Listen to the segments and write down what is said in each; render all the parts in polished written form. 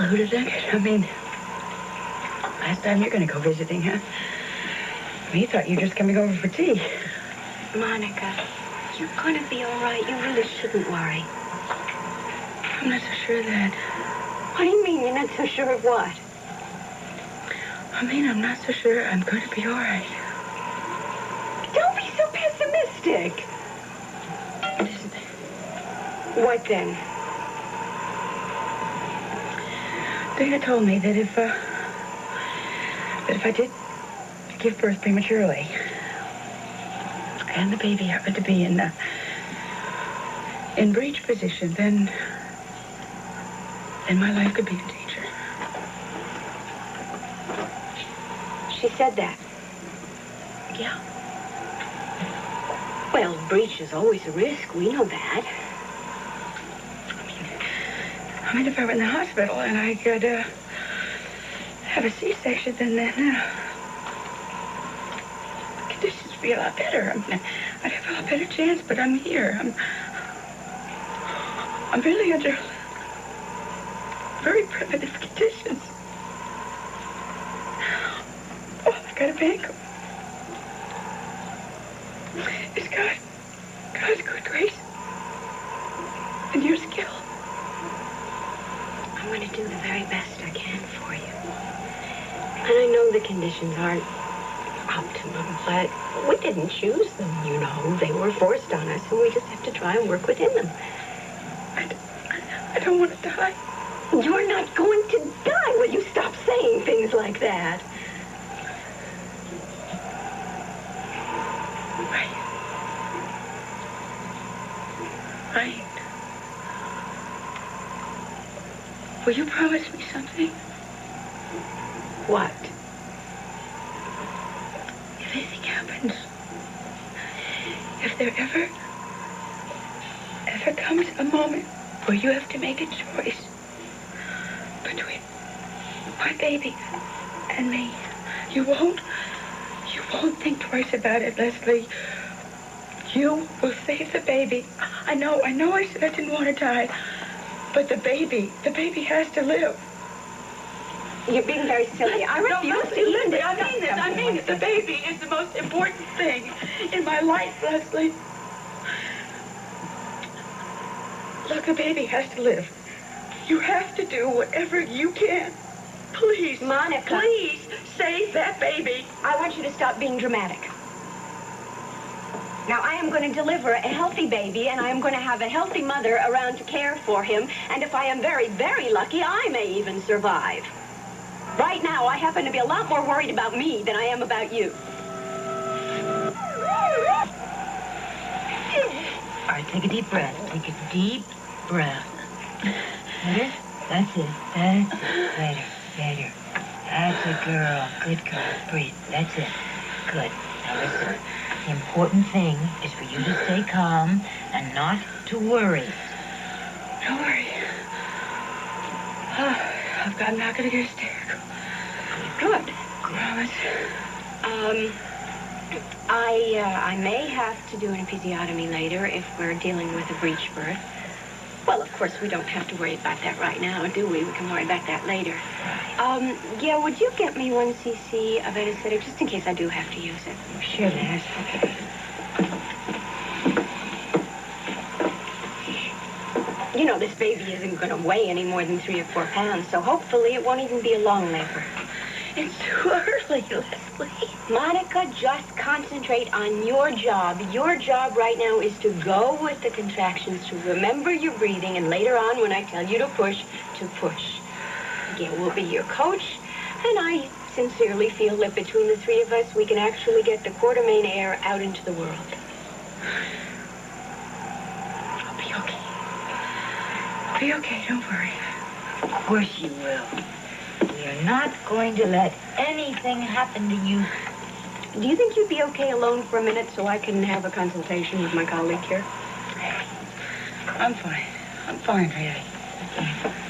who to think it? I mean, last time you're going to go visiting, huh? We thought you were just coming over for tea. Monica, you're going to be all right. You really shouldn't worry. I'm not so sure of that. What do you mean you're not so sure of what? I mean, I'm not so sure I'm going to be all right. Don't be so pessimistic. It isn't. What then? Dana told me that if I did give birth prematurely, and the baby happened to be in breech position, then my life could be in danger. She said that? Yeah. Well, breech is always a risk. We know that. I mean, if I were in the hospital and I could have a C-section, then conditions would be a lot better. I mean, I'd have a lot better chance, but I'm here. I'm really under very primitive conditions. All I got to bank on is God's good grace and your skill. I'm going to do the very best I can for you. And I know the conditions aren't optimum, but we didn't choose them, you know. They were forced on us, and we just have to try and work within them. I don't want to die. You're not going to die. Will you stop saying things like that? Right. Will you promise me something? What? If anything happens, if there ever comes a moment where you have to make a choice between my baby and me, you won't think twice about it, Lesley. You will save the baby. I know I said I didn't want to die, but the baby has to live. You're being very silly. I refuse to even discuss this. I mean it. The baby is the most important thing in my life, Lesley. Look, the baby has to live. You have to do whatever you can. Please, Monica. Please save that baby. I want you to stop being dramatic. Now, I am going to deliver a healthy baby, and I am going to have a healthy mother around to care for him. And if I am very, very lucky, I may even survive. Right now, I happen to be a lot more worried about me than I am about you. All right, take a deep breath. Take a deep breath. Better? That's it. That's it. Better. That's a girl. Good girl. Breathe. That's it. Good. Now listen. The important thing is for you to stay calm and not to worry. Don't worry. I'm not going to get hysterical. Good. Promise. I may have to do an episiotomy later if we're dealing with a breech birth. Well, of course, we don't have to worry about that right now, do we? We can worry about that later. Gail, would you get me 1 cc of anesthetic just in case I do have to use it? Sure, Les. Okay. You know, this baby isn't going to weigh any more than 3 or 4 pounds, so hopefully it won't even be a long labor. It's too early, Lesley. Monica, just concentrate on your job. Your job right now is to go with the contractions, to remember your breathing, and later on, when I tell you to push. Gail will be your coach, and I sincerely feel that between the 3 of us, we can actually get the Quartermain air out into the world. I'll be okay. I'll be okay, don't worry. Of course you will. We are not going to let anything happen to you. Do you think you'd be okay alone for a minute so I can have a consultation with my colleague here? I'm fine. I'm fine, really. Okay.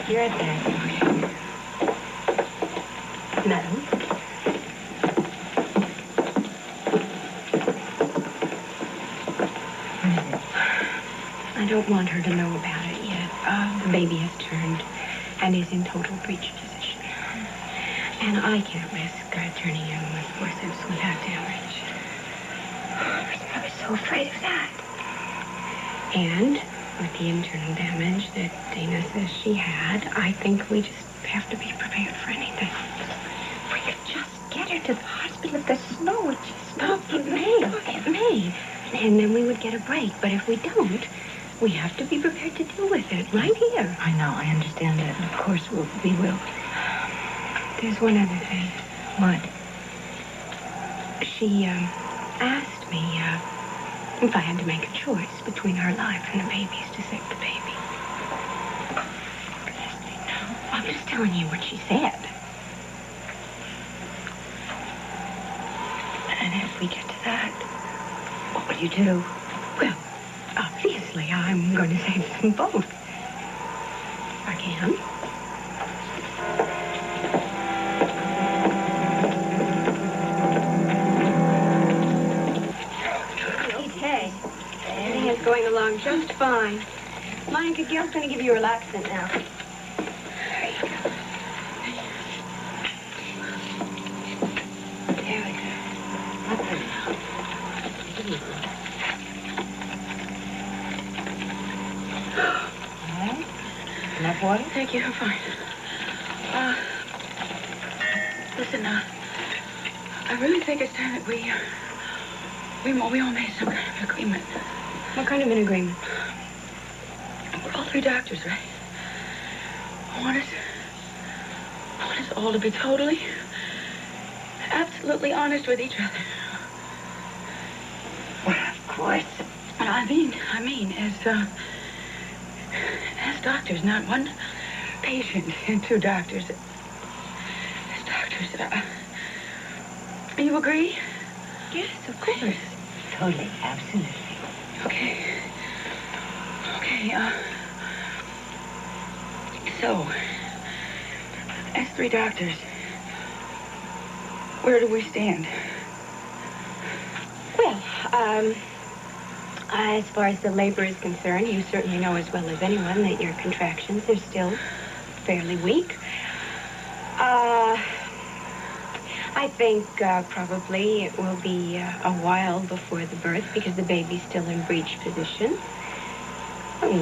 You're at that. Okay. Madam? What is it? I don't want her to know about it yet. The baby has turned and is in total breech position. And I can't risk turning him with forceps without damage. I was so afraid of that. And with the internal damage that Dana says she had, I think we just have to be prepared for anything. We could just get her to the hospital if the snow would just stop. It may. And then we would get a break. But if we don't, we have to be prepared to deal with it right here. I know, I understand that. And of course, we will. There's one other thing. What? She asked me if I had to make a choice between her life and the baby's to save the baby. Lesley, no. I'm just telling you what she said. And if we get to that, What will you do? Well, obviously, I'm going to save them both. If I can. Okay. Everything is going along just fine. Monica, Gail's going to give you a relaxant now. there you go. There we go. All right. Enough water? Thank you, I'm fine. Listen, I really think it's time that we all made some kind of agreement. What kind of an agreement? We're all three doctors, right? I want us all to be totally, absolutely honest with each other. Well, of course. And I mean, as doctors, not one patient and two doctors. As doctors, you agree? Yes, of course. Totally, absolutely. Okay. So, as three doctors, where do we stand? Well, as far as the labor is concerned, you certainly know as well as anyone that your contractions are still fairly weak. I think probably it will be a while before the birth because the baby's still in breech position.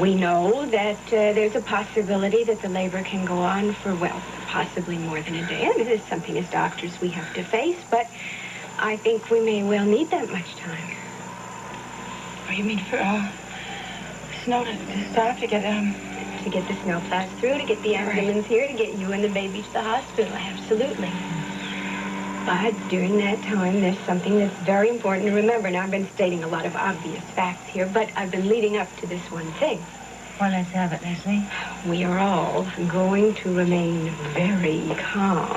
We know that there's a possibility that the labor can go on for, well, possibly more than a day. And it is something as doctors we have to face, but I think we may well need that much time. Oh, you mean for snow to stop to get To get the snow passed through, to get the ambulance here, to get you and the baby to the hospital, absolutely. But during that time, there's something that's very important to remember. Now, I've been stating a lot of obvious facts here, but I've been leading up to this one thing. Well, let's have it, Lesley. We are all going to remain very calm.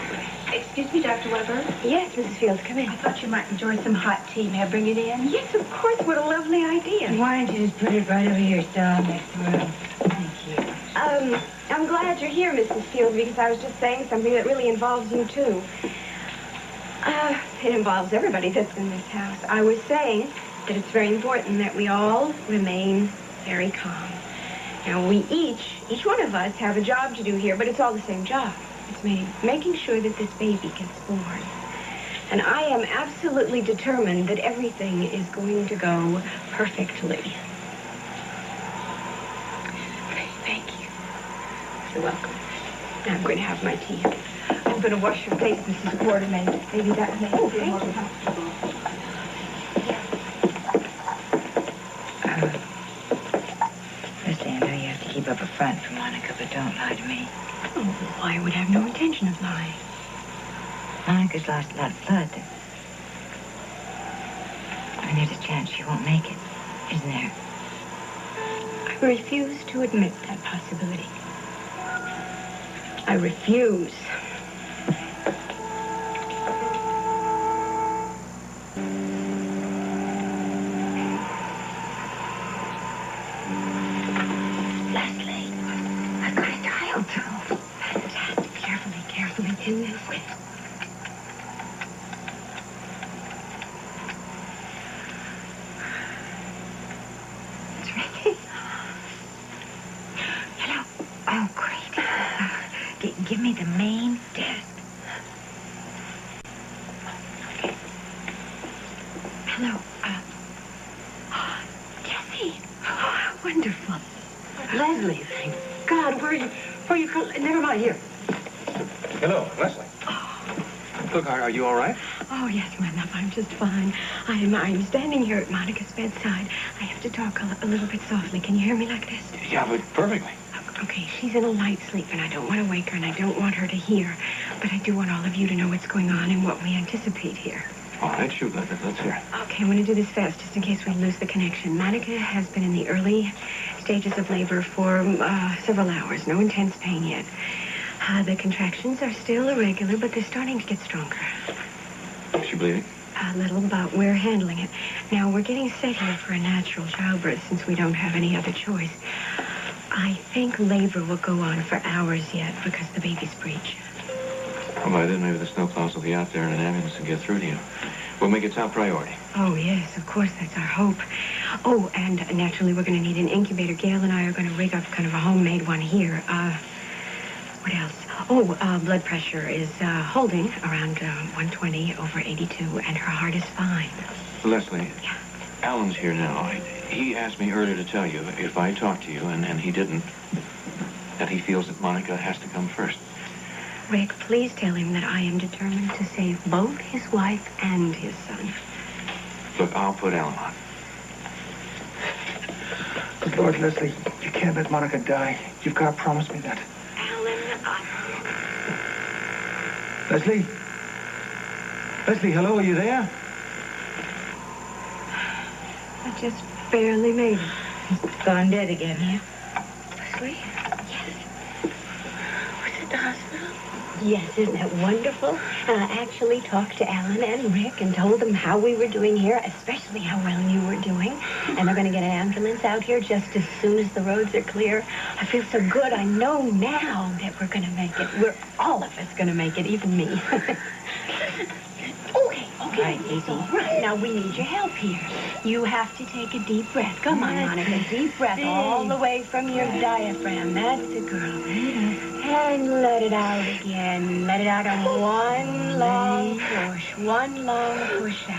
Excuse me, Dr. Weber. Yes, Mrs. Fields, come in. I thought you might enjoy some hot tea. May I bring it in? Yes, of course. What a lovely idea. Why don't you just put it right over here, Star, next to her? Thank you. I'm glad you're here, Mrs. Fields, because I was just saying something that really involves you, too. It involves everybody that's in this house. I was saying that it's very important that we all remain very calm. Now, we each one of us have a job to do here, but it's all the same job. It's making sure that this baby gets born. And I am absolutely determined that everything is going to go perfectly. Thank you. You're welcome. Now I'm going to have my tea. I'm going to wash your face, Mrs. Quartermain. Maybe that makes Oh, it thank more you. comfortable. Lesley, I know you have to keep up a front for Monica, but don't lie to me. Oh, I would have no intention of lying. Monica's lost a lot of blood. And there's a chance she won't make it, isn't there? I refuse to admit that possibility. I refuse. Lesley, I've got a child. Fantastic. Carefully. In this way. It's Ricky. Hello. Oh, great. Hello. Jessie. Oh, wonderful. Leslie, thank God. Where are you? Never mind. Here. Hello, Lesley. Look, are you all right? Oh, yes, my love. I'm just fine. I'm standing here at Monica's bedside. I have to talk a little bit softly. Can you hear me like this? Yeah, but perfectly. Okay, she's in a light sleep, and I don't want to wake her, and I don't want her to hear. But I do want all of you to know what's going on and what we anticipate here. All right, shoot, let's hear it. Okay, I'm going to do this fast, just in case we lose the connection. Monica has been in the early stages of labor for several hours. No intense pain yet. The contractions are still irregular, but they're starting to get stronger. Is she bleeding? A little, but we're handling it. Now, we're getting set here for a natural childbirth since we don't have any other choice. I think labor will go on for hours yet because the baby's breech. Well, by then, maybe the snowplows will be out there in an ambulance and get through to you. We'll make it top priority. Oh, yes, of course, that's our hope. Oh, and naturally, we're going to need an incubator. Gail and I are going to rig up kind of a homemade one here. What else? Oh, blood pressure is holding around 120 over 82, and her heart is fine. Leslie, Yeah. Alan's here now. He asked me earlier to tell you, if I talked to you, and he didn't, that he feels that Monica has to come first. Rick, please tell him that I am determined to save both his wife and his son. Look, I'll put Alan on. Good Lord, Leslie, you can't let Monica die. You've got to promise me that. Alan, Leslie? Leslie, hello, are you there? I just barely made it. Gone dead again, yeah? Leslie? Yes. Was it the hospital? Yes, isn't that wonderful? Actually talked to Alan and Rick and told them how we were doing here, especially how well you were doing. And they're going to get an ambulance out here just as soon as the roads are clear. I feel so good. I know now that we're going to make it. We're all of us going to make it, even me. Okay, Right, it's all right. Now, we need your help here. You have to take a deep breath. Come on, Monica. Deep breath all the way from your diaphragm. That's it, girl. And let it out again. Let it out on one long push. One long push out.